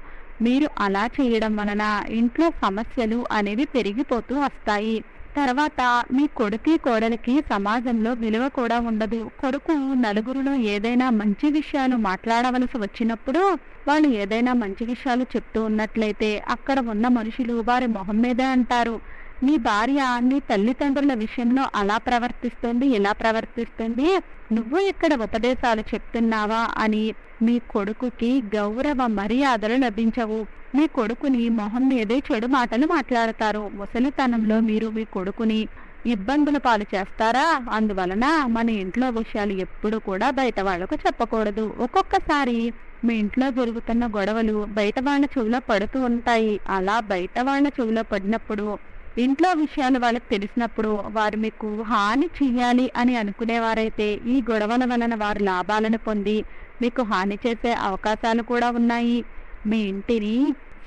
మీరు అలా చేయడం వలన ఇంట్లో సమస్యలు అనేవి పెరిగిపోతూ వస్తాయి. తర్వాత మీ కొడుకు కోడలికి సమాజంలో విలువ కూడా ఉండదు. కొడుకు నలుగురిలో ఏదైనా మంచి విషయాలు మాట్లాడవలసి వచ్చినప్పుడు వాళ్ళు ఏదైనా మంచి విషయాలు చెప్తూ ఉన్నట్లయితే అక్కడ ఉన్న మనుషులు వారి మొహం మీదే అంటారు, నీ భార్య నీ తల్లిదండ్రుల విషయంలో అలా ప్రవర్తిస్తుంది, ఇలా ప్రవర్తిస్తుంది, నువ్వు ఇక్కడ ఉపదేశాలు చెప్తున్నావా అని మీ కొడుకుకి గౌరవ మర్యాదలు లభించవు. మీ కొడుకుని మొహం మీదే చెడు మాటలు మాట్లాడతారు. ముసలితనంలో మీరు మీ కొడుకుని ఇబ్బందుల పాలు చేస్తారా? అందువలన మన ఇంట్లో విషయాలు ఎప్పుడు కూడా బయట వాళ్లకు చెప్పకూడదు. ఒక్కొక్కసారి మీ ఇంట్లో జరుగుతున్న గొడవలు బయట వాళ్ళ చెవిలో పడుతూ ఉంటాయి. అలా బయట వాళ్ళ చెవిలో పడినప్పుడు, ఇంట్లో విషయాలు వాళ్ళకి తెలిసినప్పుడు, వారు మీకు హాని చెయ్యాలి అని అనుకునేవారైతే ఈ గొడవల వలన వారు లాభాలను పొంది మీకు హాని చేసే అవకాశాలు కూడా ఉన్నాయి. మీ ఇంటిని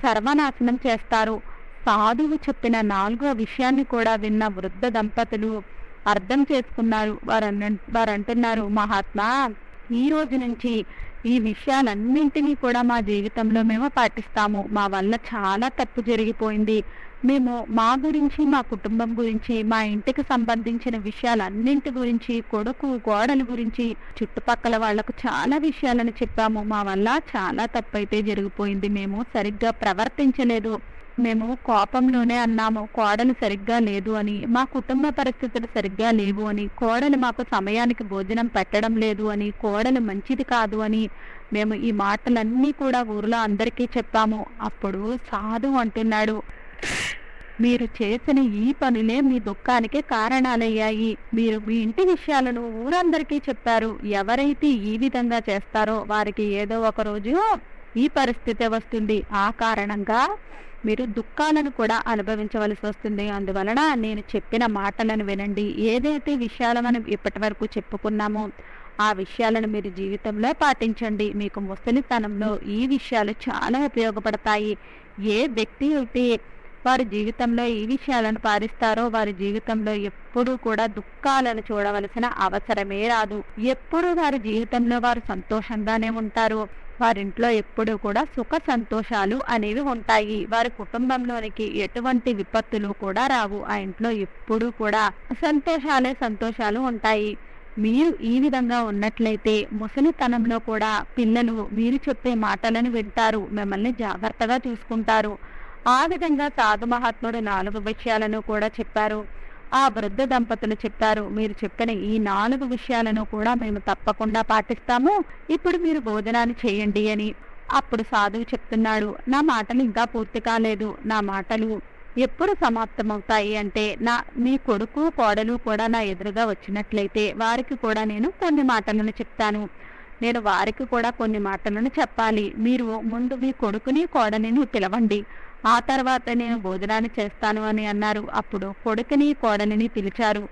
సర్వనాశనం చేస్తారు. సాధువు చెప్పిన 4వ విషయాన్ని కూడా విన్న వృద్ధ దంపతులు అర్థం చేసుకున్నారు. వారు అంటున్నారు, మహాత్మా, ఈ రోజు నుంచి ఈ విషయాలన్నింటినీ కూడా మా జీవితంలో మేము పాటిస్తాము. మా వల్ల చాలా తప్పు జరిగిపోయింది. మేము మా గురించి, మా కుటుంబం గురించి, మా ఇంటికి సంబంధించిన విషయాలన్నింటి గురించి, కొడుకు కోడలు గురించి, చుట్టుపక్కల వాళ్లకు చాలా విషయాలను చెప్పాము. మా వల్ల చాలా తప్పైతే జరిగిపోయింది. మేము సరిగ్గా ప్రవర్తించలేదు. మేము కోపంలోనే అన్నాము కోడలు సరిగ్గా లేదు అని, మా కుటుంబ పరిస్థితులు సరిగ్గా లేవు అని, కోడలు మాకు సమయానికి భోజనం పెట్టడం లేదు అని, కోడలు మంచిది కాదు అని మేము ఈ మాటలన్నీ కూడా ఊరిలో అందరికీ చెప్పాము. అప్పుడు సాధు అంటున్నాడు, మీరు చేసిన ఈ పనులే మీ దుఃఖానికి కారణాలయ్యాయి. మీరు మీ ఇంటి విషయాలను ఊరందరికీ చెప్పారు. ఎవరైతే ఈ విధంగా చేస్తారో వారికి ఏదో ఒక రోజు ఈ పరిస్థితి వస్తుంది. ఆ కారణంగా మీరు దుఃఖాలను కూడా అనుభవించవలసి వస్తుంది. అందువలన నేను చెప్పిన మాటలను వినండి. ఏదైతే విషయాలు మనం ఇప్పటి వరకు చెప్పుకున్నామో ఆ విషయాలను మీరు జీవితంలో పాటించండి. మీకు ముసలితనంలో ఈ విషయాలు చాలా ఉపయోగపడతాయి. ఏ వ్యక్తి అయితే వారి జీవితంలో ఈ విషయాలను పాటిస్తారో వారి జీవితంలో ఎప్పుడూ కూడా దుఃఖాలను చూడవలసిన అవసరమే రాదు. ఎప్పుడూ వారి జీవితంలో వారు సంతోషంగానే ఉంటారు. వారింట్లో ఎప్పుడూ కూడా సుఖ సంతోషాలు అనేవి ఉంటాయి. వారి కుటుంబంలోనికి ఎటువంటి విపత్తులు కూడా రావు. ఆ ఇంట్లో ఎప్పుడూ కూడా సంతోషాలు ఉంటాయి. మీరు ఈ విధంగా ఉన్నట్లయితే ముసలితనంలో కూడా పిల్లలు మీరు చెప్పే మాటలను వింటారు, మిమ్మల్ని జాగ్రత్తగా చూసుకుంటారు. ఆ విధంగా సాధు మహాత్ముడు 4 విషయాలను కూడా చెప్పారు. ఆ వృద్ధ దంపతులు చెప్పారు, మీరు చెప్పిన ఈ 4 విషయాలను కూడా మేము తప్పకుండా పాటిస్తాము. ఇప్పుడు మీరు భోజనాన్ని చేయండి అని. అప్పుడు సాధువు చెప్తున్నాడు, నా మాటలు ఇంకా పూర్తి కాలేదు. నా మాటలు ఎప్పుడు సమాప్తమవుతాయి అంటే మీ కొడుకు కోడలు కూడా నా ఎదురుగా వచ్చినట్లయితే వారికి కూడా నేను కొన్ని మాటలను చెప్తాను. నేను వారికి కూడా కొన్ని మాటలను చెప్పాలి. మీరు ముందు మీ కొడుకుని కోడలిని పిలవండి, ఆ తర్వాత నేను భోజనాన్ని చేస్తాను అని అన్నారు. అప్పుడు కొడుకుని కోడలిని పిలిచారు.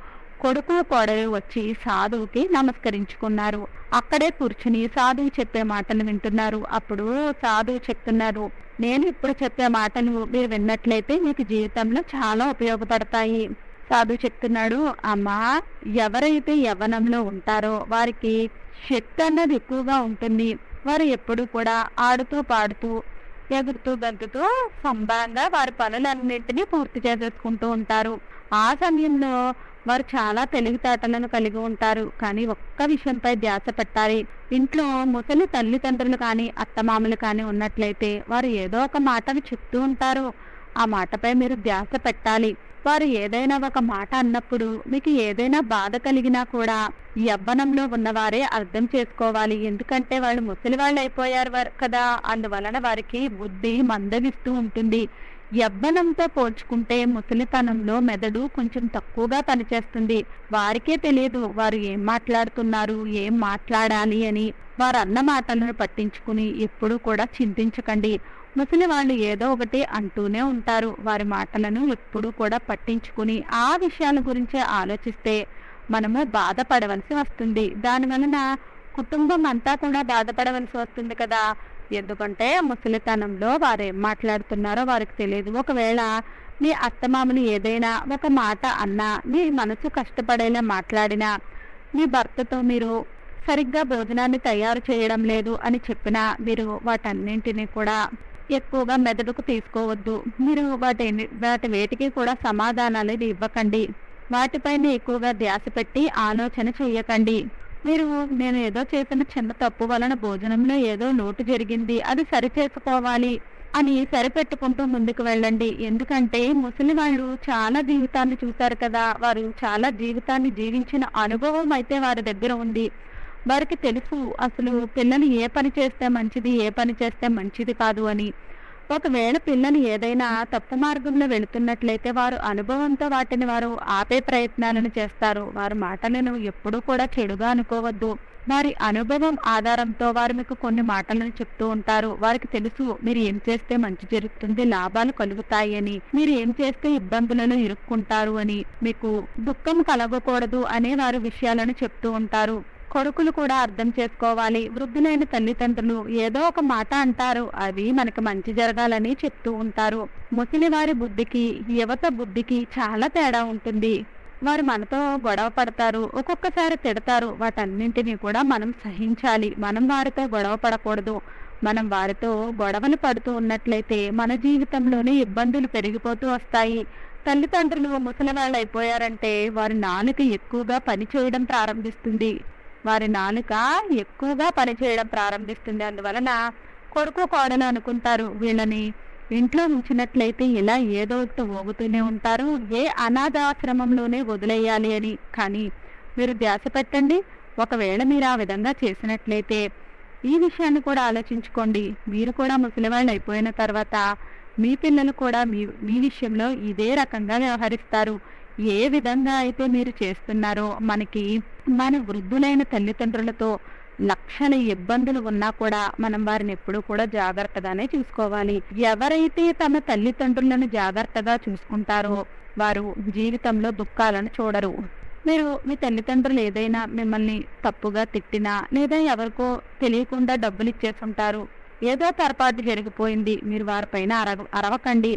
కొడుకు కోడలు వచ్చి సాధువుకి నమస్కరించుకున్నారు. అక్కడే కూర్చుని సాధువు చెప్పే మాటలు వింటున్నారు. అప్పుడు సాధువు చెప్తున్నారు, నేను ఇప్పుడు చెప్పే మాటలు మీరు విన్నట్లయితే మీకు జీవితంలో చాలా ఉపయోగపడతాయి. సాధువు చెప్తున్నాడు, అమ్మా, ఎవరైతే యవ్వనంలో ఉంటారో వారికి శక్తి అన్నది ఎక్కువగా ఉంటుంది. వారు ఎప్పుడు కూడా ఆడుతూ పాడుతూ ఎగురుతూ గంతుతూ సంభంగా వారి పనులన్నింటినీ పూర్తి చేసేసుకుంటూ ఉంటారు. ఆ సమయంలో వారు చాలా తెలివితేటలను కలిగి ఉంటారు. కానీ ఒక్క విషయంపై ధ్యాస పెట్టాలి. ఇంట్లో ముసలి తల్లిదండ్రులు కానీ అత్తమామలు కానీ ఉన్నట్లయితే వారు ఏదో ఒక మాటను చెప్తూ ఉంటారు. ఆ మాటపై మీరు ధ్యాస పెట్టాలి. వారు ఏదైనా ఒక మాట అన్నప్పుడు మీకు ఏదైనా బాధ కలిగినా కూడా యవ్వనంలో ఉన్నవారే అర్థం చేసుకోవాలి. ఎందుకంటే వాళ్ళు ముసలి వాళ్ళు అయిపోయారు కదా, అందువలన వారికి బుద్ధి మందగిస్తూ ఉంటుంది. యవ్వనంతో పోల్చుకుంటే ముసలితనంలో మెదడు కొంచెం తక్కువగా పనిచేస్తుంది. వారికే తెలియదు వారు ఏం మాట్లాడుతున్నారు, ఏం మాట్లాడాలి అని. వారు అన్న మాటలను పట్టించుకుని ఎప్పుడూ కూడా చింతించకండి. ముసలి వాళ్ళు ఏదో ఒకటి అంటూనే ఉంటారు. వారి మాటలను ఎప్పుడూ కూడా పట్టించుకుని ఆ విషయాల గురించే ఆలోచిస్తే మనము బాధపడవలసి వస్తుంది. దాని వలన కుటుంబం అంతా కూడా బాధపడవలసి వస్తుంది కదా. ఎందుకంటే ముసలితనంలో వారు ఏం మాట్లాడుతున్నారో వారికి తెలియదు. ఒకవేళ మీ అత్తమామలు ఏదైనా ఒక మాట అన్నా, మీ మనసు కష్టపడేలా మాట్లాడినా, మీ భర్తతో మీరు సరిగ్గా భోజనాన్ని తయారు చేయడం లేదు అని చెప్పినా మీరు వాటన్నింటినీ కూడా ఎక్కువగా మెదడుకు తీసుకోవద్దు. మీరు వేటికి కూడా సమాధానాలు ఇవ్వకండి. వాటిపైన ఎక్కువగా ధ్యాస పెట్టి ఆలోచన చెయ్యకండి. నేను ఏదో చేసిన చిన్న తప్పు వలన భోజనంలో ఏదో లోటు జరిగింది, అది సరిచేసుకోవాలి అని సరిపెట్టుకుంటూ ముందుకు వెళ్ళండి. ఎందుకంటే ముసలి వాళ్ళు చాలా జీవితాన్ని చూశారు కదా, వారు చాలా జీవితాన్ని జీవించిన అనుభవం అయితే వారి దగ్గర ఉంది. వారికి తెలుసు అసలు పిల్లలు ఏ పని చేస్తే మంచిది, ఏ పని చేస్తే మంచిది కాదు అని. ఒకవేళ పిల్లలు ఏదైనా తప్పు మార్గంలో వెళుతున్నట్లయితే వారు అనుభవంతో వాటిని వారు ఆపే ప్రయత్నాలను చేస్తారు. వారి మాటలను ఎప్పుడూ కూడా చెడుగా అనుకోవద్దు. వారి అనుభవం ఆధారంతో వారు మీకు కొన్ని మాటలను చెప్తూ ఉంటారు. వారికి తెలుసు మీరు ఏం చేస్తే మంచి జరుగుతుంది, లాభాలు కలుగుతాయి అని, మీరు ఏం చేస్తే ఇబ్బందులను ఇరుక్కుంటారు అని, మీకు దుఃఖం కలగకూడదు అనే వారు విషయాలను చెప్తూ ఉంటారు. కొడుకులు కూడా అర్థం చేసుకోవాలి. వృద్ధులైన తల్లిదండ్రులు ఏదో ఒక మాట అంటారు, అది మనకి మంచి జరగాలని చెప్తూ ఉంటారు. ముసలివారి బుద్ధికి యువత బుద్ధికి చాలా తేడా ఉంటుంది. వారు మనతో గొడవ పడతారు, ఒక్కొక్కసారి తిడతారు. వాటన్నింటినీ కూడా మనం సహించాలి. మనం వారితో గొడవ పడకూడదు. మనం వారితో గొడవలు పడుతూ ఉన్నట్లయితే మన జీవితంలోనే ఇబ్బందులు పెరిగిపోతూ వస్తాయి. తల్లిదండ్రులు ముసలి వాళ్ళు అయిపోయారంటే వారి నాలుక ఎక్కువగా పనిచేయడం ప్రారంభిస్తుంది. అందువలన కొడుకు కోడలు అనుకుంటారు, వీళ్ళని ఇంట్లో ఉంచినట్లయితే ఇలా ఏదో ఒకటి ఊగుతూనే ఉంటారు, ఏ అనాథాశ్రమంలోనే వదిలేయాలి అని. కానీ మీరు ధ్యాస పెట్టండి. ఒకవేళ మీరు ఆ విధంగా చేసినట్లయితే ఈ విషయాన్ని కూడా ఆలోచించుకోండి. మీరు కూడా ముసలివాళ్ళు అయిపోయిన తర్వాత మీ పిల్లలు కూడా మీ విషయంలో ఇదే రకంగా వ్యవహరిస్తారు. ఏ విధంగా అయితే మీరు చేస్తున్నారో మన వృద్ధులైన తల్లిదండ్రులతో లక్షల ఇబ్బందులు ఉన్నా కూడా మనం వారిని ఎప్పుడూ కూడా జాగ్రత్తగానే చూసుకోవాలి. ఎవరైతే తమ తల్లిదండ్రులను జాగ్రత్తగా చూసుకుంటారో వారు జీవితంలో దుఃఖాలను చూడరు. మీరు మీ తల్లిదండ్రులు ఏదైనా మిమ్మల్ని తప్పుగా తిట్టినా లేదా ఎవరికో తెలియకుండా డబ్బులు ఇచ్చేస్తుంటారు, ఏదో పొరపాటు జరిగిపోయింది, మీరు వారిపైన అరవకండి.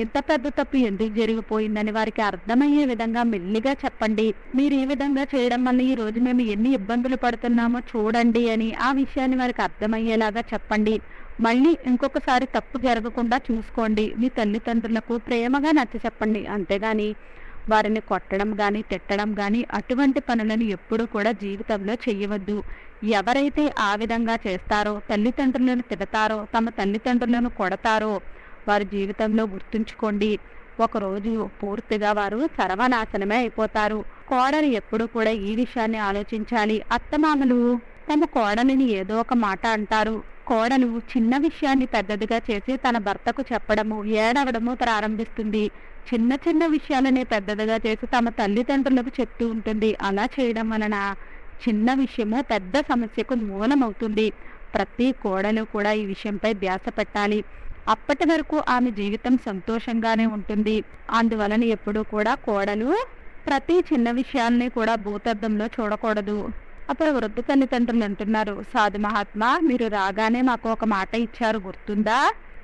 ఎంత పెద్ద తప్పు ఎందుకు జరిగిపోయిందని వారికి అర్థమయ్యే విధంగా మెల్లిగా చెప్పండి. మీరు ఏ విధంగా చేయడం వల్ల ఈ రోజు మేము ఎన్ని ఇబ్బందులు పడుతున్నామో చూడండి అని ఆ విషయాన్ని వారికి అర్థమయ్యేలాగా చెప్పండి. మళ్ళీ ఇంకొకసారి తప్పు జరగకుండా చూసుకోండి. మీ తల్లిదండ్రులకు ప్రేమగా నచ్చ చెప్పండి. అంతేగాని వారిని కొట్టడం కానీ తిట్టడం కానీ అటువంటి పనులను ఎప్పుడూ కూడా జీవితంలో చేయవద్దు. ఎవరైతే ఆ విధంగా చేస్తారో, తల్లిదండ్రులను తిడతారో, తమ తల్లిదండ్రులను కొడతారో వారి జీవితంలో గుర్తుంచుకోండి, ఒకరోజు పూర్తిగా వారు సర్వనాశనమే అయిపోతారు. కోడలు ఎప్పుడు కూడా ఈ విషయాన్ని ఆలోచించాలి. అత్తమామలు తమ కోడలిని ఏదో ఒక మాట అంటారు. కోడలు చిన్న విషయాన్ని పెద్దదిగా చేసి తన భర్తకు చెప్పడము, ఏడవడము ప్రారంభిస్తుంది. చిన్న చిన్న విషయాలనే పెద్దదిగా చేసి తమ తల్లిదండ్రులకు చెప్తూ ఉంటుంది. అలా చేయడం వలన చిన్న విషయము పెద్ద సమస్యకు మూలమవుతుంది. ప్రతి కోడలు కూడా ఈ విషయంపై ధ్యాస పెట్టాలి. అప్పటి వరకు ఆమె జీవితం సంతోషంగానే ఉంటుంది. అందువలన ఎప్పుడూ కూడా కోడలు ప్రతి చిన్న విషయాల్ని కూడా భూతద్దంలో చూడకూడదు. అప్పుడు వృద్ధ తల్లిదండ్రులు అంటున్నారు, సాధు మహాత్మా మీరు రాగానే మాకు ఒక మాట ఇచ్చారు గుర్తుందా,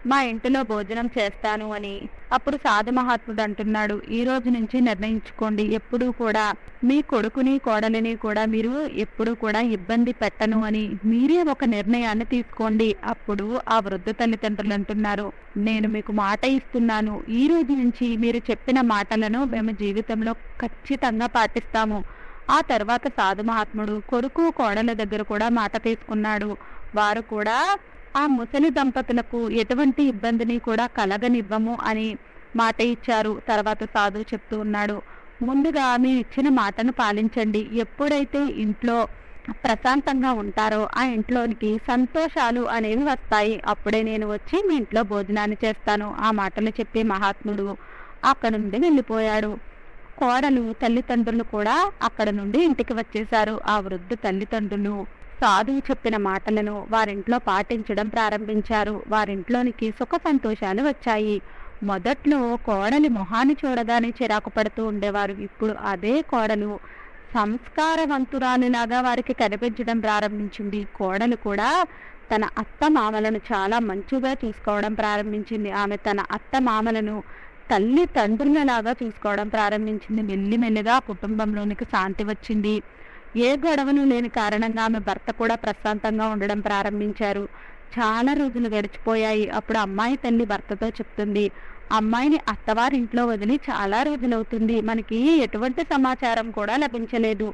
మా ఇంటిలో భోజనం చేస్తాను అని. అప్పుడు సాధు మహాత్ముడు అంటున్నాడు, ఈ రోజు నుంచి నిర్ణయించుకోండి, ఎప్పుడూ కూడా మీ కొడుకుని కోడలిని కూడా మీరు ఎప్పుడూ కూడా ఇబ్బంది పెట్టను అని మీరే ఒక నిర్ణయాన్ని తీసుకోండి. అప్పుడు ఆ వృద్ధ తల్లిదండ్రులు అంటున్నారు, నేను మీకు మాట ఇస్తున్నాను, ఈ రోజు నుంచి మీరు చెప్పిన మాటలను మేము జీవితంలో ఖచ్చితంగా పాటిస్తాము. ఆ తర్వాత సాధు మహాత్ముడు కొడుకు కోడల దగ్గర కూడా మాట తీసుకున్నాడు. వారు కూడా ఆ ముసలి దంపతులకు ఎటువంటి ఇబ్బందిని కూడా కలగనివ్వము అని మాట ఇచ్చారు. తర్వాత సాధువు చెప్తూ ఉన్నాడు, ముందుగా మీరు ఇచ్చిన మాటను పాలించండి. ఎప్పుడైతే ఇంట్లో ప్రశాంతంగా ఉంటారో ఆ ఇంట్లోనికి సంతోషాలు అనేవి వస్తాయి. అప్పుడే నేను వచ్చి మీ ఇంట్లో భోజనాన్ని చేస్తాను. ఆ మాటలు చెప్పి మహాత్ముడు అక్కడ నుండి వెళ్ళిపోయాడు. కోడలు తల్లిదండ్రులు కూడా అక్కడ నుండి ఇంటికి వచ్చేశారు. ఆ వృద్ధ తల్లిదండ్రులు సాధువు చెప్పిన మాటలను వారింట్లో పాటించడం ప్రారంభించారు. వారింట్లోనికి సుఖ సంతోషాలు వచ్చాయి. మొదట్లో కోడలి మొహాన్ని చూడగానే చిరాకు పడుతూ ఉండేవారు. ఇప్పుడు అదే కోడలు సంస్కారవంతురాలిలాగా వారికి కనిపించడం ప్రారంభించింది. కోడలు కూడా తన అత్త మామలను చాలా మంచిగా చూసుకోవడం ప్రారంభించింది. ఆమె తన అత్త మామలను తల్లి తండ్రులలాగా చూసుకోవడం ప్రారంభించింది. మెల్లిమెల్లిగా కుటుంబంలోనికి శాంతి వచ్చింది. ఏ గొడవలు లేని కారణంగా ఆమె భర్త కూడా ప్రశాంతంగా ఉండడం ప్రారంభించారు. చాలా రోజులు గడిచిపోయాయి. అప్పుడు అమ్మాయి తల్లి భర్తతో చెప్తుంది, అమ్మాయిని అత్తవారింట్లో వదిలి చాలా రోజులవుతుంది, మనకి ఎటువంటి సమాచారం కూడా లభించలేదు.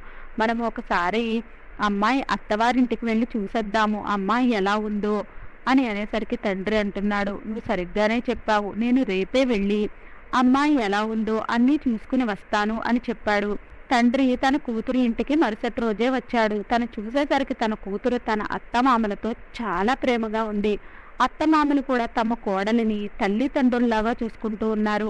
మనం ఒకసారి అమ్మాయి అత్తవారింటికి వెళ్ళి చూసేద్దాము, అమ్మాయి ఎలా ఉందో అని అనేసరికి తండ్రి అంటున్నాడు, నువ్వు సరిగ్గానే చెప్పావు, నేను రేపే వెళ్ళి అమ్మాయి ఎలా ఉందో అన్నీ చూసుకుని వస్తాను అని చెప్పాడు. తండ్రి తన కూతురు ఇంటికి మరుసటి రోజే వచ్చాడు. తను చూసేసరికి తన కూతురు తన అత్తమామలతో చాలా ప్రేమగా ఉంది. అత్తమామలు కూడా తమ కోడలిని తల్లిదండ్రుల్లాగా చూసుకుంటూ ఉన్నారు.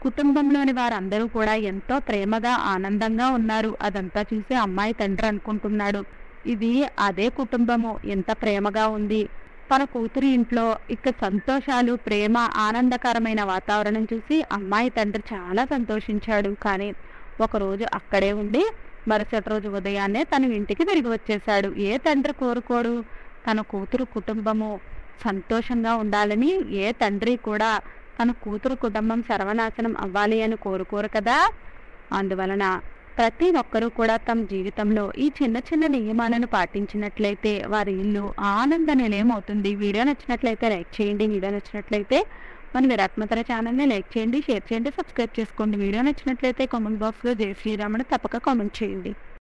కుటుంబంలోని వారందరూ కూడా ఎంతో ప్రేమగా ఆనందంగా ఉన్నారు. అదంతా చూసి అమ్మాయి తండ్రి అనుకుంటున్నాడు, ఇది అదే కుటుంబము, ఎంత ప్రేమగా ఉంది. తన కూతురి ఇంట్లో ఇక సంతోషాలు, ప్రేమ, ఆనందకరమైన వాతావరణం చూసి అమ్మాయి తండ్రి చాలా సంతోషించాడు. కానీ ఒకరోజు అక్కడే ఉండి మరుసటి రోజు ఉదయాన్నే తన ఇంటికి తిరిగి వచ్చేశాడు. ఏ తండ్రి కోరుకోడు తన కూతురు కుటుంబము సంతోషంగా ఉండాలని? ఏ తండ్రి కూడా తన కూతురు కుటుంబం సర్వనాశనం అవ్వాలి అని కోరుకోరు కదా. అందువలన ప్రతి ఒక్కరూ కూడా తమ జీవితంలో ఈ చిన్న చిన్న నియమాలను పాటించినట్లయితే వారి ఇల్లు ఆనంద నిలయమవుతుంది. వీడియో నచ్చినట్లయితే లైక్ చేయండి. వీడియో నచ్చినట్లయితే మన విరాట్మతర ఛానల్ని లైక్ చేయండి, షేర్ చేయండి, సబ్స్క్రైబ్ చేసుకోండి. వీడియో నచ్చినట్లయితే కామెంట్ బాక్స్లో జై శ్రీరామ్ అని తప్పక కామెంట్ చేయండి.